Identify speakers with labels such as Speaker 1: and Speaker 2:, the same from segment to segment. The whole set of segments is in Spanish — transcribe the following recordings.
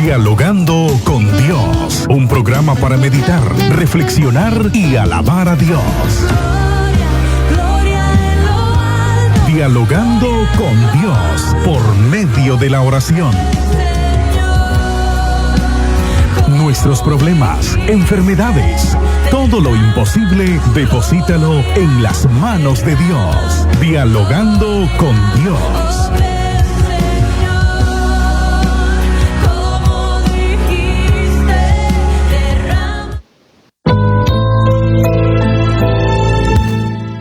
Speaker 1: Dialogando con Dios, un programa para meditar, reflexionar y alabar a Dios. Dialogando con Dios por medio de la oración. Nuestros problemas, enfermedades, todo lo imposible, deposítalo en las manos de Dios. Dialogando con Dios.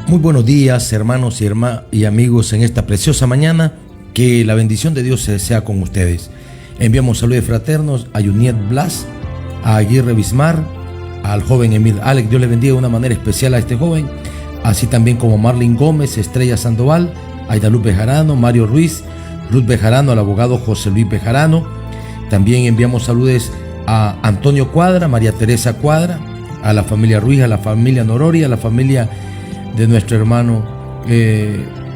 Speaker 2: Muy buenos días, hermanos y amigos, en esta preciosa mañana. Que la bendición de Dios sea con ustedes. Enviamos saludos fraternos a Yuniet Blas, a Aguirre Bismar, al joven Emil Alex. Dios le bendiga de una manera especial a este joven, así también como Marlin Gómez, Estrella Sandoval, Aida Luz Bejarano, Mario Ruiz, Ruth Bejarano, al abogado José Luis Bejarano. También enviamos saludos a Antonio Cuadra, María Teresa Cuadra, a la familia Ruiz, a la familia Norori, a la familia de nuestro hermano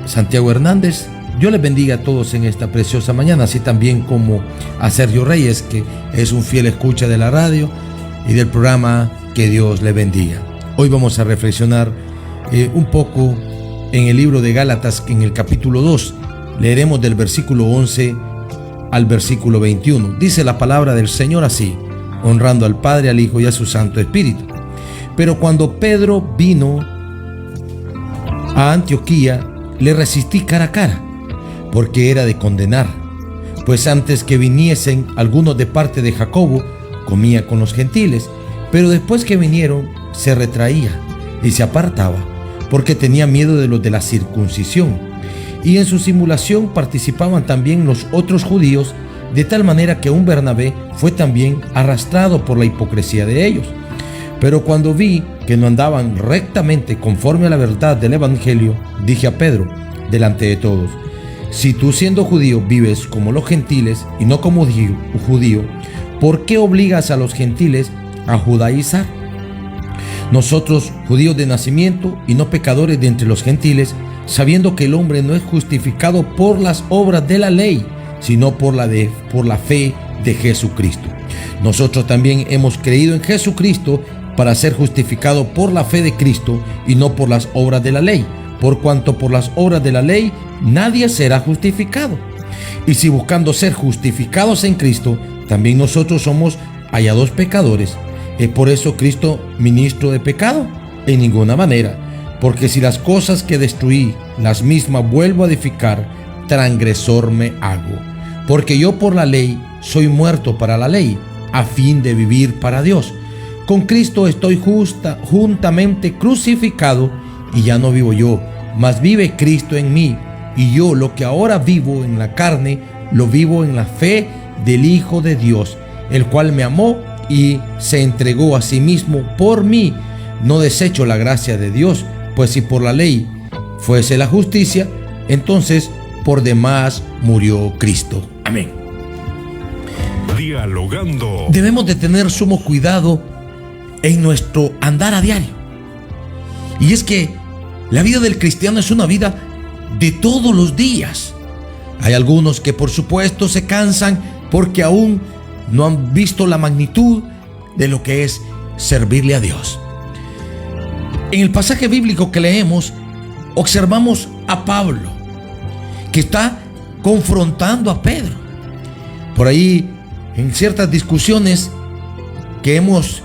Speaker 2: Santiago Hernández. Dios les bendiga a todos en esta preciosa mañana, así también como a Sergio Reyes, que es un fiel escucha de la radio y del programa. Que Dios le bendiga. Hoy vamos a reflexionar un poco en el libro de Gálatas, en el capítulo 2. Leeremos del versículo 11 al versículo 21. Dice la palabra del Señor así, honrando al Padre, al Hijo y a su Santo Espíritu. Pero cuando Pedro vino a Antioquía, le resistí cara a cara, porque era de condenar, pues antes que viniesen algunos de parte de Jacobo, comía con los gentiles, pero después que vinieron, se retraía y se apartaba, porque tenía miedo de los de la circuncisión. Y en su simulación participaban también los otros judíos, de tal manera que un Bernabé fue también arrastrado por la hipocresía de ellos. Pero cuando vi que no andaban rectamente conforme a la verdad del Evangelio, dije a Pedro, delante de todos: si tú, siendo judío, vives como los gentiles y no como judío, ¿por qué obligas a los gentiles a judaizar? Nosotros, judíos de nacimiento y no pecadores de entre los gentiles, sabiendo que el hombre no es justificado por las obras de la ley, sino por la fe de Jesucristo. Nosotros también hemos creído en Jesucristo para ser justificado por la fe de Cristo y no por las obras de la ley, por cuanto por las obras de la ley nadie será justificado. Y si buscando ser justificados en Cristo, también nosotros somos hallados pecadores, ¿es por eso Cristo ministro de pecado? En ninguna manera, porque si las cosas que destruí, las mismas vuelvo a edificar, transgresor me hago. Porque yo por la ley soy muerto para la ley, a fin de vivir para Dios. Con Cristo estoy juntamente crucificado, y ya no vivo yo, mas vive Cristo en mí. Y yo lo que ahora vivo en la carne, lo vivo en la fe del Hijo de Dios, el cual me amó y se entregó a sí mismo por mí. No desecho la gracia de Dios, pues si por la ley fuese la justicia, entonces por demás murió Cristo. Amén.
Speaker 1: Dialogando.
Speaker 2: Debemos de tener sumo cuidado en nuestro andar a diario. Y es que la vida del cristiano es una vida de todos los días. Hay algunos que por supuesto se cansan porque aún no han visto la magnitud de lo que es servirle a Dios. En el pasaje bíblico que leemos, observamos a Pablo, que está confrontando a Pedro. Por ahí, en ciertas discusiones que hemos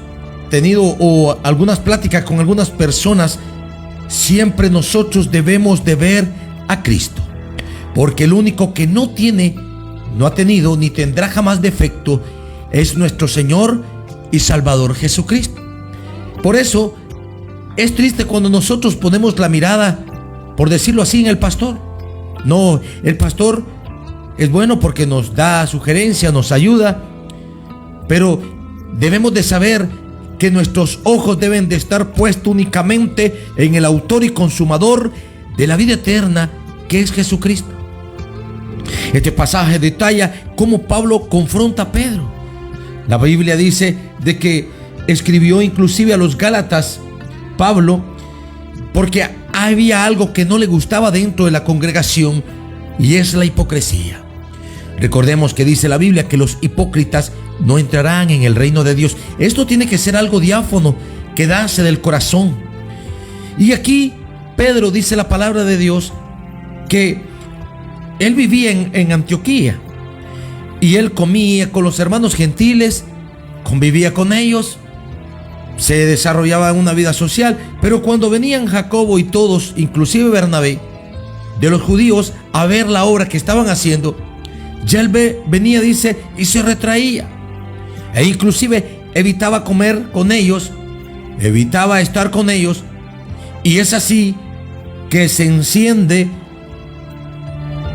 Speaker 2: tenido o algunas pláticas con algunas personas, siempre nosotros debemos de ver a Cristo, porque el único que no ha tenido ni tendrá jamás defecto es nuestro Señor y Salvador Jesucristo. Por eso es triste cuando nosotros ponemos la mirada, por decirlo así, en el pastor. No, el pastor es bueno porque nos da sugerencia, nos ayuda, pero debemos de saber que nuestros ojos deben de estar puestos únicamente en el autor y consumador de la vida eterna, que es Jesucristo. Este pasaje detalla cómo Pablo confronta a Pedro. La Biblia dice de que escribió inclusive a los Gálatas Pablo porque había algo que no le gustaba dentro de la congregación, y es la hipocresía. Recordemos que dice la Biblia que los hipócritas no entrarán en el reino de Dios. Esto tiene que ser algo diáfano, que nace del corazón. Y aquí Pedro dice la palabra de Dios que él vivía en Antioquía y él comía con los hermanos gentiles, convivía con ellos, se desarrollaba una vida social. Pero cuando venían Jacobo y todos, inclusive Bernabé, de los judíos, a ver la obra que estaban haciendo, ya él venía, dice, y se retraía, e inclusive evitaba comer con ellos, evitaba estar con ellos. Y es así que se enciende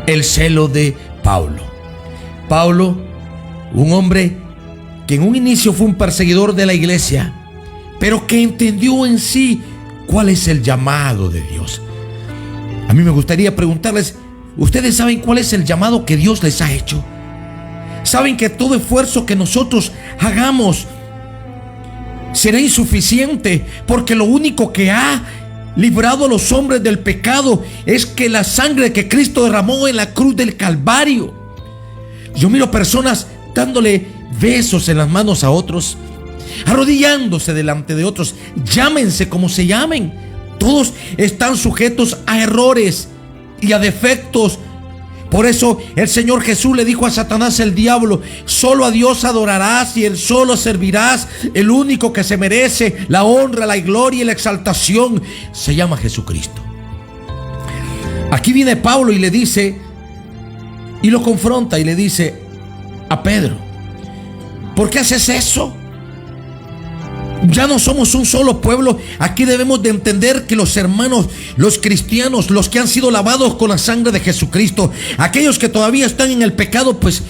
Speaker 2: el celo de Pablo. Pablo, un hombre que en un inicio fue un perseguidor de la iglesia, pero que entendió en sí cuál es el llamado de Dios. A mí me gustaría preguntarles, ¿ustedes saben cuál es el llamado que Dios les ha hecho? ¿Saben que todo esfuerzo que nosotros hagamos será insuficiente? Porque lo único que ha librado a los hombres del pecado es que la sangre que Cristo derramó en la cruz del Calvario. Yo miro personas dándole besos en las manos a otros, arrodillándose delante de otros, llámense como se llamen. Todos están sujetos a errores y a defectos. Por eso el Señor Jesús le dijo a Satanás, el diablo: solo a Dios adorarás y él solo servirás. El único que se merece la honra, la gloria y la exaltación se llama Jesucristo. Aquí viene Pablo y le dice, y lo confronta y le dice a Pedro: ¿por qué haces eso? Ya no somos un solo pueblo. Aquí debemos de entender que los hermanos, los cristianos, los que han sido lavados con la sangre de Jesucristo, aquellos que todavía están en el pecado, pues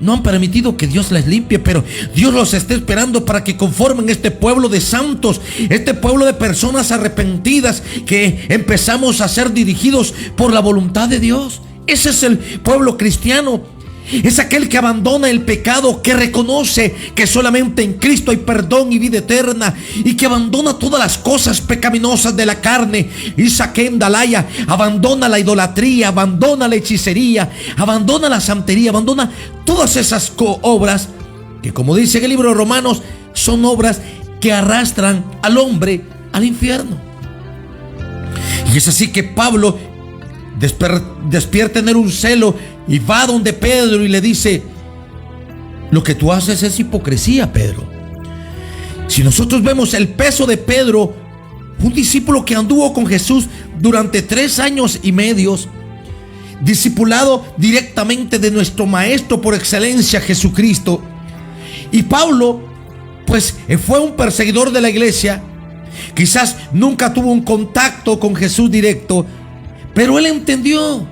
Speaker 2: no han permitido que Dios les limpie, pero Dios los está esperando para que conformen este pueblo de santos, este pueblo de personas arrepentidas, que empezamos a ser dirigidos por la voluntad de Dios. Ese es el pueblo cristiano. Es aquel que abandona el pecado, que reconoce que solamente en Cristo hay perdón y vida eterna, y que abandona todas las cosas pecaminosas de la carne. Isaquén Dalaya abandona la idolatría, abandona la hechicería, abandona la santería, abandona todas esas obras que, como dice en el libro de Romanos, son obras que arrastran al hombre al infierno. Y es así que Pablo despierta en él un celo y va donde Pedro y le dice: lo que tú haces es hipocresía, Pedro. Si nosotros vemos el peso de Pedro, un discípulo que anduvo con Jesús durante 3 años y medio, discipulado directamente de nuestro maestro por excelencia, Jesucristo. Y Pablo, pues fue un perseguidor de la iglesia. Quizás nunca tuvo un contacto con Jesús directo, pero él entendió.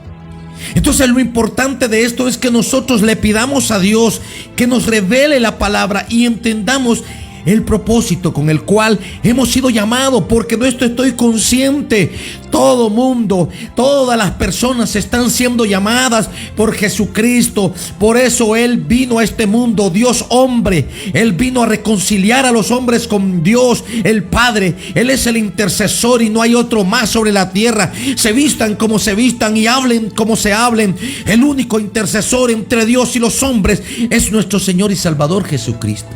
Speaker 2: Entonces lo importante de esto es que nosotros le pidamos a Dios que nos revele la palabra y entendamos el propósito con el cual hemos sido llamados, porque de esto estoy consciente. Todo mundo, todas las personas están siendo llamadas por Jesucristo. Por eso Él vino a este mundo, Dios hombre. Él vino a reconciliar a los hombres con Dios el Padre. Él es el intercesor y no hay otro más sobre la tierra. Se vistan como se vistan y hablen como se hablen, el único intercesor entre Dios y los hombres es nuestro Señor y Salvador Jesucristo.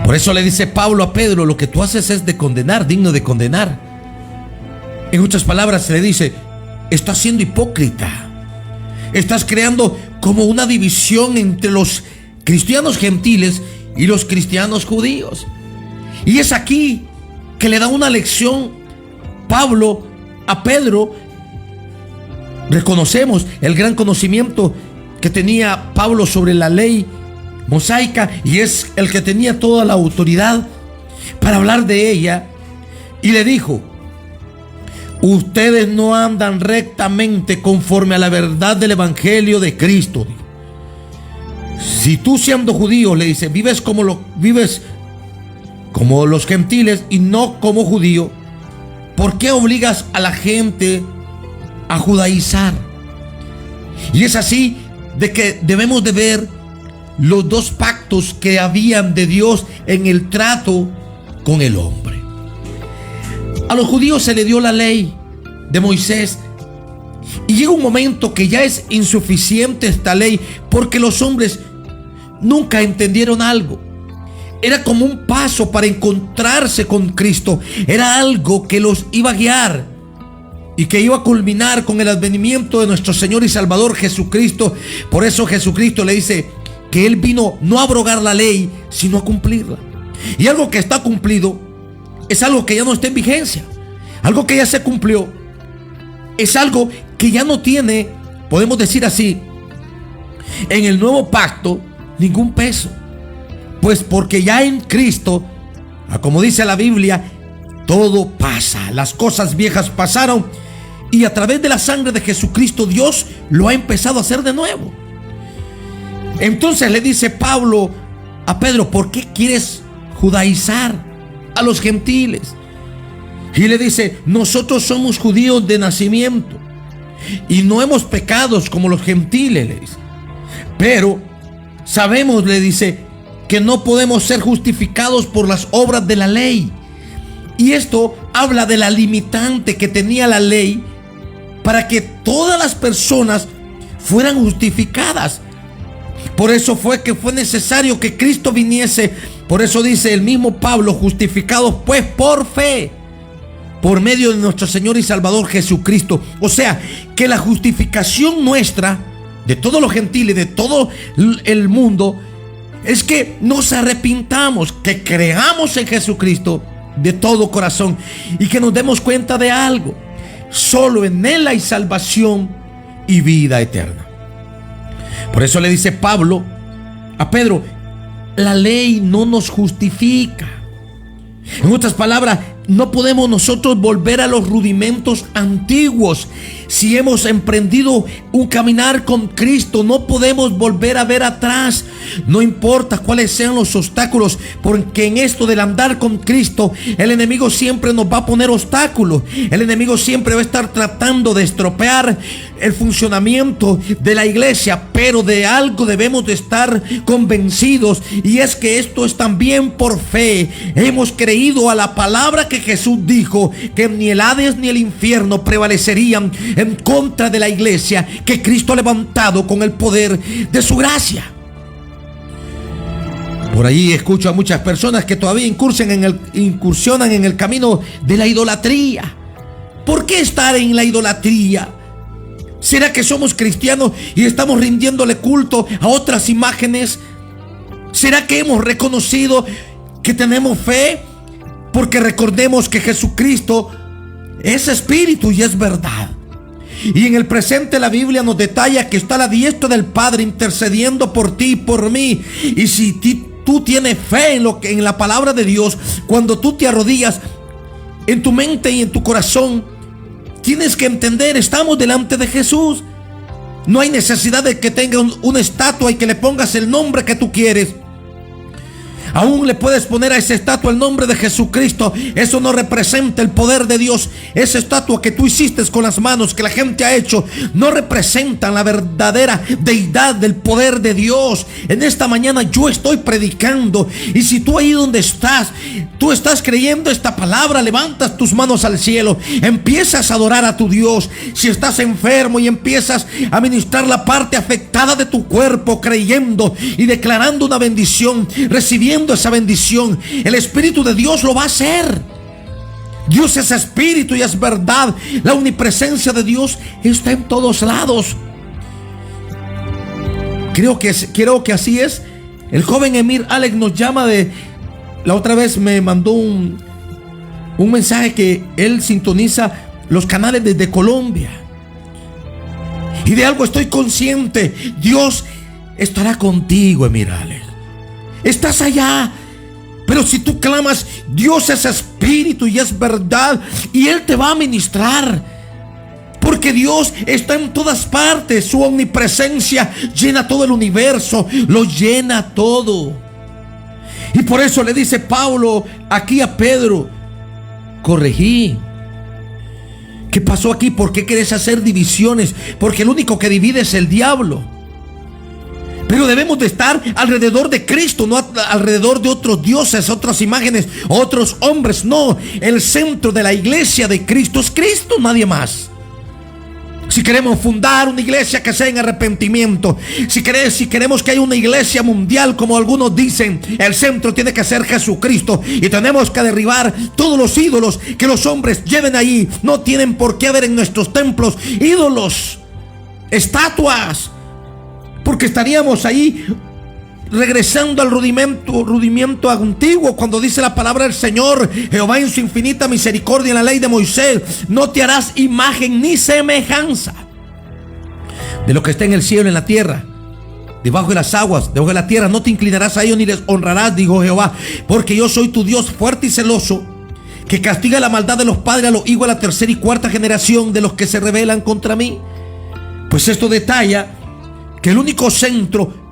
Speaker 2: Por eso le dice Pablo a Pedro: lo que tú haces es de condenar, digno de condenar. En otras palabras le dice: estás siendo hipócrita. Estás creando como una división entre los cristianos gentiles y los cristianos judíos. Y es aquí que le da una lección Pablo a Pedro. Reconocemos el gran conocimiento que tenía Pablo sobre la ley mosaica, y es el que tenía toda la autoridad para hablar de ella. Y le dijo: ustedes no andan rectamente conforme a la verdad del evangelio de Cristo. Si tú, siendo judío, le dice, vives como los gentiles y no como judío, ¿por qué obligas a la gente a judaizar? Y es así de que debemos de ver los dos pactos que habían de Dios en el trato con el hombre. A los judíos se le dio la ley de Moisés, Y llega un momento que ya es insuficiente esta ley, porque los hombres nunca entendieron algo. Era como un paso para encontrarse con Cristo. Era algo que los iba a guiar y que iba a culminar con el advenimiento de nuestro Señor y Salvador Jesucristo. Por eso Jesucristo le dice que Él vino no a abrogar la ley, sino a cumplirla. Y algo que está cumplido es algo que ya no está en vigencia. Algo que ya se cumplió es algo que ya no tiene, podemos decir así, en el nuevo pacto ningún peso. Pues porque ya en Cristo, como dice la Biblia, todo pasa. Las cosas viejas pasaron y a través de la sangre de Jesucristo Dios lo ha empezado a hacer de nuevo. Entonces le dice Pablo a Pedro: ¿por qué quieres judaizar a los gentiles? Y le dice: nosotros somos judíos de nacimiento y no hemos pecado como los gentiles, pero sabemos, le dice, que no podemos ser justificados por las obras de la ley. Y esto habla de la limitante que tenía la ley para que todas las personas fueran justificadas. Por eso fue que fue necesario que Cristo viniese. Por eso dice el mismo Pablo: justificados pues por fe, por medio de nuestro Señor y Salvador Jesucristo. O sea, que la justificación nuestra, de todos los gentiles, de todo el mundo, es que nos arrepintamos, que creamos en Jesucristo de todo corazón y que nos demos cuenta de algo: solo en Él hay salvación y vida eterna. Por eso le dice Pablo a Pedro: la ley no nos justifica. En otras palabras, no podemos nosotros volver a los rudimentos antiguos. Si hemos emprendido un caminar con Cristo, no podemos volver a ver atrás. No importa cuáles sean los obstáculos, porque en esto del andar con Cristo, el enemigo siempre nos va a poner obstáculos. El enemigo siempre va a estar tratando de estropear el funcionamiento de la iglesia, pero de algo debemos de estar convencidos, y es que esto es también por fe. Hemos creído a la palabra que Jesús dijo, que ni el Hades ni el infierno prevalecerían en contra de la iglesia que Cristo ha levantado con el poder de su gracia. Por ahí escucho a muchas personas que todavía incursionan en el camino de la idolatría. ¿Por qué estar en la idolatría? ¿Será que somos cristianos y estamos rindiéndole culto a otras imágenes? ¿Será que hemos reconocido que tenemos fe? Porque recordemos que Jesucristo es espíritu y es verdad. Y en el presente la Biblia nos detalla que está a la diestra del Padre intercediendo por ti y por mí. Y si tú tienes fe en la palabra de Dios, cuando tú te arrodillas, en tu mente y en tu corazón, tienes que entender: estamos delante de Jesús. No hay necesidad de que tenga una estatua y que le pongas el nombre que tú quieres. Aún le puedes poner a esa estatua el nombre de Jesucristo. Eso no representa el poder de Dios. Esa estatua que tú hiciste con las manos, que la gente ha hecho, no representan la verdadera deidad del poder de Dios. En esta mañana yo estoy predicando, y si tú ahí donde estás, tú estás creyendo esta palabra, levantas tus manos al cielo, empiezas a adorar a tu Dios. Si estás enfermo y empiezas a ministrar la parte afectada de tu cuerpo, creyendo y declarando una bendición, recibiendo esa bendición, el Espíritu de Dios lo va a hacer. Dios es espíritu y es verdad. La omnipresencia de Dios está en todos lados. Creo que así es. El joven Emir Alex nos llama la otra vez me mandó un mensaje que él sintoniza los canales desde Colombia. Y de algo estoy consciente: Dios estará contigo, Emir Alex. Estás allá, pero si tú clamas, Dios es espíritu y es verdad, y Él te va a ministrar, porque Dios está en todas partes. Su omnipresencia llena todo el universo, lo llena todo. Y por eso le dice Pablo aquí a Pedro: corregí. ¿Qué pasó aquí? ¿Por qué querés hacer divisiones? Porque el único que divide es el diablo. Pero debemos de estar alrededor de Cristo, no alrededor de otros dioses, otras imágenes, otros hombres. No, el centro de la iglesia de Cristo es Cristo, nadie más. Si queremos fundar una iglesia que sea en arrepentimiento, si queremos que haya una iglesia mundial, como algunos dicen, el centro tiene que ser Jesucristo. Y tenemos que derribar todos los ídolos que los hombres lleven allí. No tienen por qué haber en nuestros templos ídolos, estatuas, porque estaríamos ahí regresando al rudimiento antiguo, cuando dice la palabra del Señor: Jehová en su infinita misericordia, en la ley de Moisés, no te harás imagen ni semejanza de lo que está en el cielo, en la tierra, debajo de las aguas, debajo de la tierra. No te inclinarás a ellos ni les honrarás, dijo Jehová, porque yo soy tu Dios fuerte y celoso, que castiga la maldad de los padres a los hijos, a la tercera y cuarta generación de los que se rebelan contra mí. Pues esto detalla que el único centro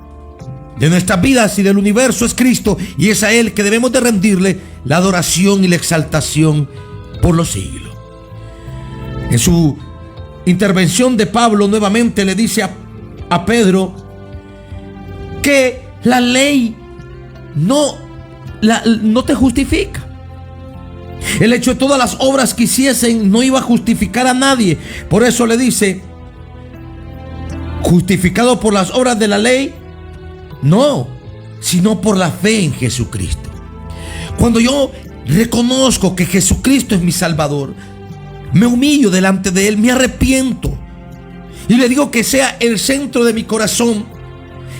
Speaker 2: de nuestras vidas y del universo es Cristo, y es a Él que debemos de rendirle la adoración y la exaltación por los siglos. En su intervención de Pablo nuevamente le dice a Pedro que la ley no te justifica. El hecho de todas las obras que hiciesen no iba a justificar a nadie. Por eso le dice: justificado por las obras de la ley, no, sino por la fe en Jesucristo. Cuando yo reconozco que Jesucristo es mi Salvador, me humillo delante de Él, me arrepiento y le digo que sea el centro de mi corazón,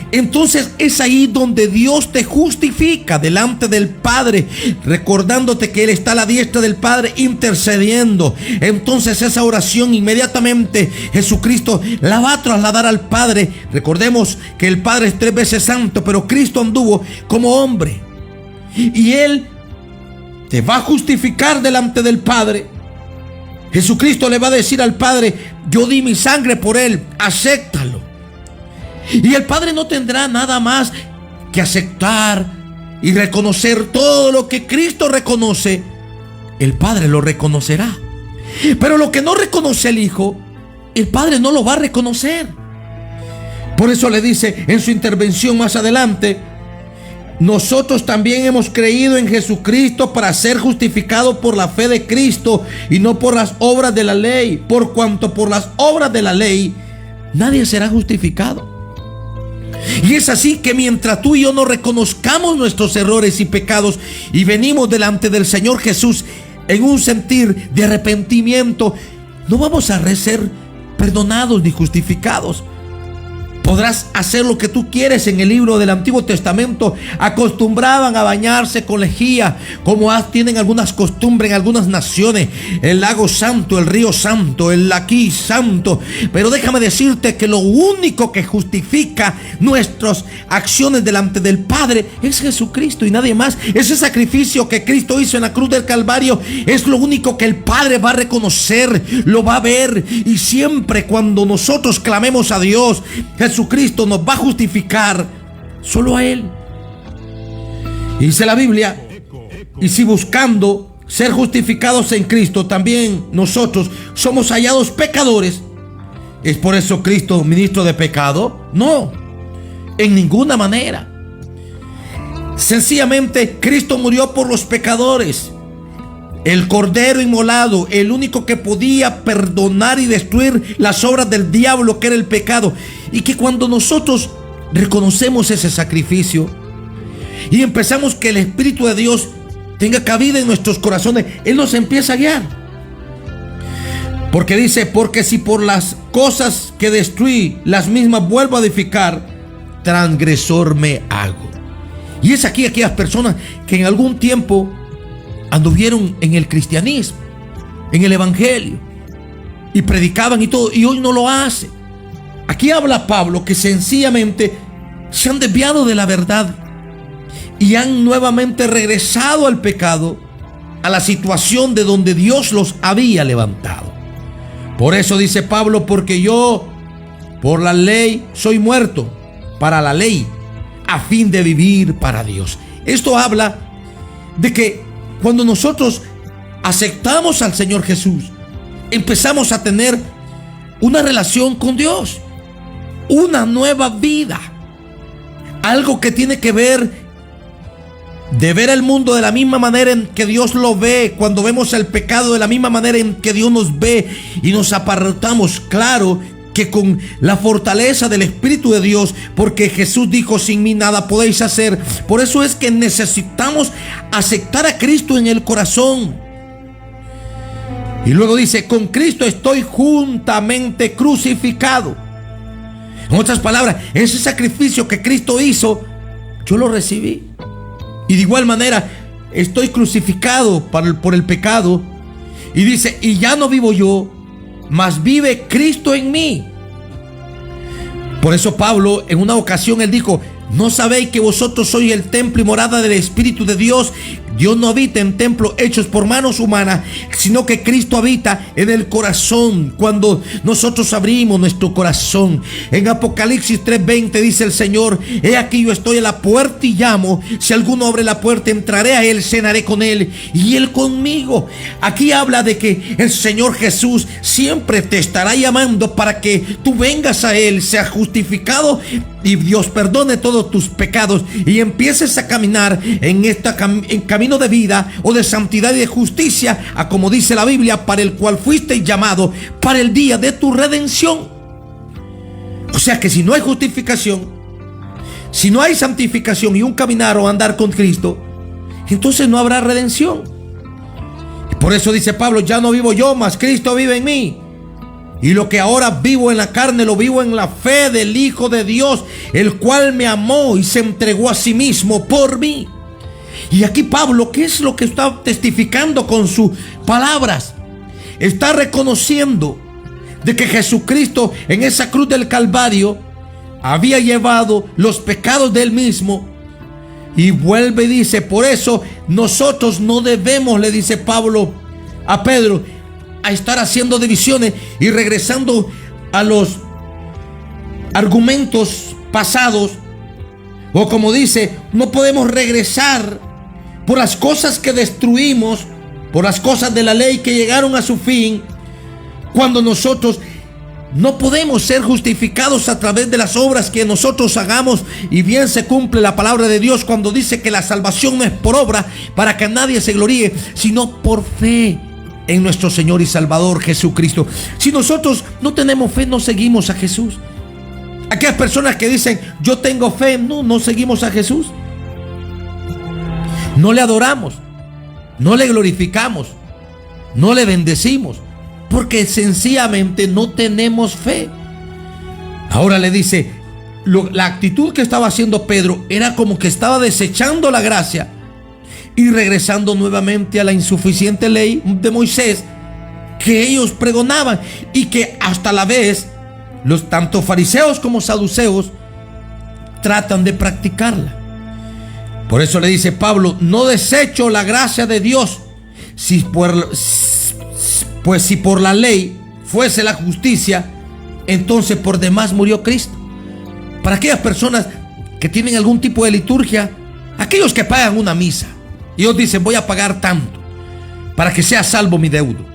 Speaker 2: entonces es ahí donde Dios te justifica delante del Padre, recordándote que Él está a la diestra del Padre intercediendo. Entonces esa oración inmediatamente Jesucristo la va a trasladar al Padre. Recordemos que el Padre es 3 veces santo, pero Cristo anduvo como hombre, y Él te va a justificar delante del Padre. Jesucristo le va a decir al Padre: yo di mi sangre por Él, acéptalo. Y el Padre no tendrá nada más que aceptar y reconocer todo lo que Cristo reconoce. El Padre lo reconocerá. Pero lo que no reconoce el Hijo, el Padre no lo va a reconocer. Por eso le dice en su intervención más adelante: nosotros también hemos creído en Jesucristo para ser justificados por la fe de Cristo y no por las obras de la ley, por cuanto por las obras de la ley nadie será justificado. Y es así que mientras tú y yo no reconozcamos nuestros errores y pecados y venimos delante del Señor Jesús en un sentir de arrepentimiento, no vamos a ser perdonados ni justificados. Podrás hacer lo que tú quieres. En el libro del Antiguo Testamento acostumbraban a bañarse con lejía, como tienen algunas costumbres en algunas naciones: el lago santo, el río santo, el laquí santo. Pero déjame decirte que lo único que justifica nuestras acciones delante del Padre es Jesucristo y nadie más. Ese sacrificio que Cristo hizo en la cruz del Calvario es lo único que el Padre va a reconocer, lo va a ver. Y siempre cuando nosotros clamemos a Dios, Jesucristo nos va a justificar solo a Él. Y dice la Biblia: y si buscando ser justificados en Cristo, también nosotros somos hallados pecadores, ¿es por eso Cristo ministro de pecado? No, en ninguna manera. Sencillamente Cristo murió por los pecadores. El Cordero inmolado, el único que podía perdonar y destruir las obras del diablo, que era el pecado. Y que cuando nosotros reconocemos ese sacrificio y empezamos que el Espíritu de Dios tenga cabida en nuestros corazones, Él nos empieza a guiar. Porque dice: porque si por las cosas que destruí las mismas vuelvo a edificar, transgresor me hago. Y es aquí aquellas personas que en algún tiempo anduvieron en el cristianismo, en el evangelio, y predicaban y todo, y hoy no lo hacen. Aquí habla Pablo que sencillamente se han desviado de la verdad y han nuevamente regresado al pecado, a la situación de donde Dios los había levantado. Por eso dice Pablo: porque yo por la ley soy muerto para la ley, a fin de vivir para Dios. Esto habla de que cuando nosotros aceptamos al Señor Jesús, empezamos a tener una relación con Dios, una nueva vida, algo que tiene que ver de ver el mundo de la misma manera en que Dios lo ve, cuando vemos el pecado de la misma manera en que Dios nos ve y nos apartamos, claro que con la fortaleza del Espíritu de Dios, porque Jesús dijo: sin mí nada podéis hacer. Por eso es que necesitamos aceptar a Cristo en el corazón. Y luego dice: con Cristo estoy juntamente crucificado. En otras palabras, ese sacrificio que Cristo hizo, yo lo recibí. Y de igual manera estoy crucificado por el pecado. Y dice: y ya no vivo yo, mas vive Cristo en mí. Por eso Pablo en una ocasión él dijo: ¿no sabéis que vosotros sois el templo y morada del Espíritu de Dios? Dios no habita en templos hechos por manos humanas, sino que Cristo habita en el corazón. Cuando nosotros abrimos nuestro corazón, en Apocalipsis 3:20 dice el Señor: he aquí yo estoy a la puerta y llamo. Si alguno abre la puerta, entraré a él, cenaré con él y él conmigo. Aquí habla de que el Señor Jesús siempre te estará llamando para que tú vengas a él, seas justificado y Dios perdone todos tus pecados y empieces a caminar en camino de vida o de santidad y de justicia, a como dice la Biblia, para el cual fuiste llamado para el día de tu redención. O sea que si no hay justificación, si no hay santificación y un caminar o andar con Cristo, entonces no habrá redención. Y por eso dice Pablo: ya no vivo yo, mas Cristo vive en mí. Y lo que ahora vivo en la carne, lo vivo en la fe del Hijo de Dios, el cual me amó y se entregó a sí mismo por mí. Y aquí Pablo, ¿qué es lo que está testificando con sus palabras? Está reconociendo de que Jesucristo en esa cruz del Calvario había llevado los pecados de él mismo. Y vuelve y dice: por eso nosotros no debemos, le dice Pablo a Pedro, a estar haciendo divisiones y regresando a los argumentos pasados. O como dice, no podemos regresar por las cosas que destruimos, por las cosas de la ley que llegaron a su fin, cuando nosotros no podemos ser justificados a través de las obras que nosotros hagamos. Y bien se cumple la palabra de Dios cuando dice que la salvación no es por obra, para que nadie se gloríe, sino por fe en nuestro Señor y Salvador Jesucristo. Si nosotros no tenemos fe, no seguimos a Jesús. Aquellas personas que dicen: yo tengo fe, no seguimos a Jesús. No le adoramos, no le glorificamos, no le bendecimos, porque sencillamente no tenemos fe. Ahora le dice, la actitud que estaba haciendo Pedro era como que estaba desechando la gracia y regresando nuevamente a la insuficiente ley de Moisés que ellos pregonaban, y que hasta la vez los tanto fariseos como saduceos tratan de practicarla. Por eso le dice Pablo: no desecho la gracia de Dios, pues si por la ley fuese la justicia, entonces por demás murió Cristo. Para aquellas personas que tienen algún tipo de liturgia, aquellos que pagan una misa, y ellos dicen: voy a pagar tanto para que sea salvo mi deudo.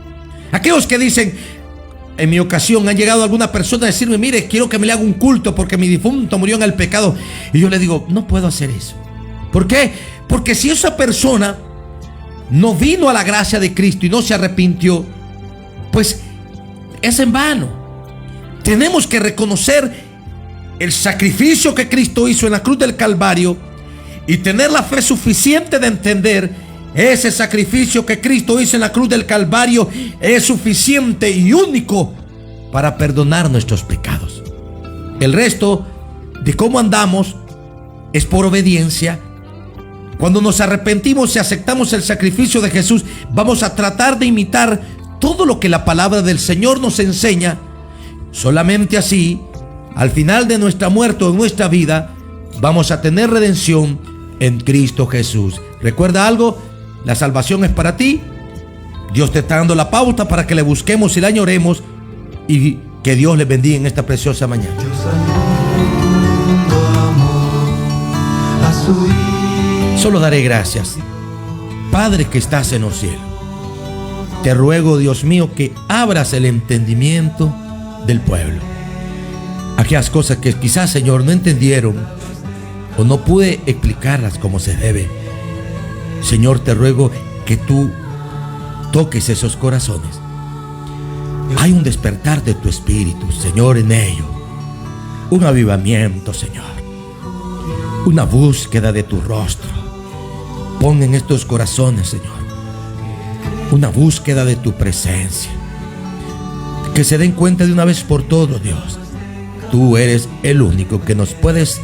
Speaker 2: Aquellos que dicen, en mi ocasión han llegado alguna persona a decirme: mire, quiero que me le haga un culto porque mi difunto murió en el pecado. Y yo le digo: no puedo hacer eso. ¿Por qué? Porque si esa persona no vino a la gracia de Cristo y no se arrepintió, pues es en vano. Tenemos que reconocer el sacrificio que Cristo hizo en la cruz del Calvario y tener la fe suficiente de entender: ese sacrificio que Cristo hizo en la cruz del Calvario es suficiente y único para perdonar nuestros pecados. El resto de cómo andamos es por obediencia. Cuando nos arrepentimos y aceptamos el sacrificio de Jesús, vamos a tratar de imitar todo lo que la palabra del Señor nos enseña. Solamente así, al final de nuestra muerte o en nuestra vida, vamos a tener redención en Cristo Jesús. ¿Recuerda algo? La salvación es para ti. Dios te está dando la pauta para que le busquemos y la añoremos, y que Dios le bendiga en esta preciosa mañana. Solo daré gracias. Padre que estás en los cielos, te ruego, Dios mío, que abras el entendimiento del pueblo. Aquellas cosas que quizás, Señor, no entendieron o no pude explicarlas como se debe. Señor, te ruego que tú toques esos corazones. Hay un despertar de tu espíritu, Señor, en ellos. Un avivamiento, Señor. Una búsqueda de tu rostro. Pon en estos corazones, Señor, una búsqueda de tu presencia. Que se den cuenta de una vez por todas, Dios, tú eres el único que nos puedes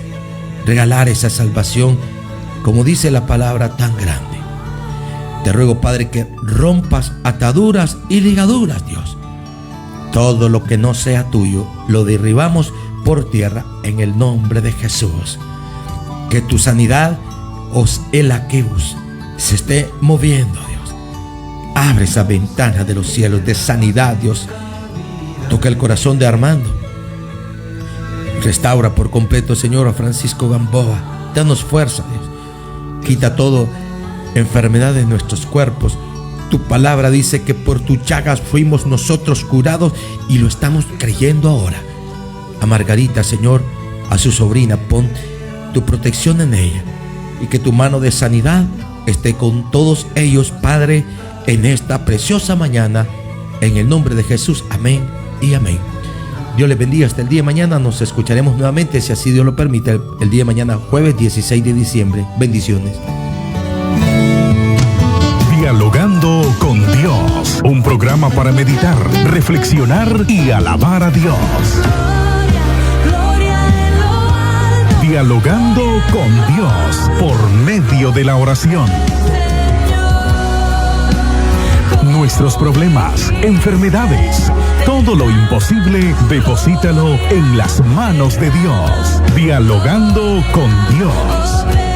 Speaker 2: regalar esa salvación, como dice la palabra, tan grande. Te ruego, Padre, que rompas ataduras y ligaduras, Dios. Todo lo que no sea tuyo, lo derribamos por tierra en el nombre de Jesús. Que tu sanidad, el aqueus, se esté moviendo, Dios. Abre esa ventana de los cielos de sanidad, Dios. Toca el corazón de Armando. Restaura por completo, Señor, a Francisco Gamboa. Danos fuerza, Dios. Quita toda enfermedad de nuestros cuerpos. Tu palabra dice que por tus llagas fuimos nosotros curados, y lo estamos creyendo ahora. A Margarita, Señor, a su sobrina, pon tu protección en ella, y que tu mano de sanidad esté con todos ellos, Padre, en esta preciosa mañana, en el nombre de Jesús. Amén y amén. Dios les bendiga. Hasta el día de mañana. Nos escucharemos nuevamente, si así Dios lo permite, el día de mañana, jueves 16 de diciembre. Bendiciones.
Speaker 1: Dialogando con Dios, un programa para meditar, reflexionar y alabar a Dios. Dialogando con Dios por medio de la oración. Nuestros problemas, enfermedades, todo lo imposible, deposítalo en las manos de Dios. Dialogando con Dios.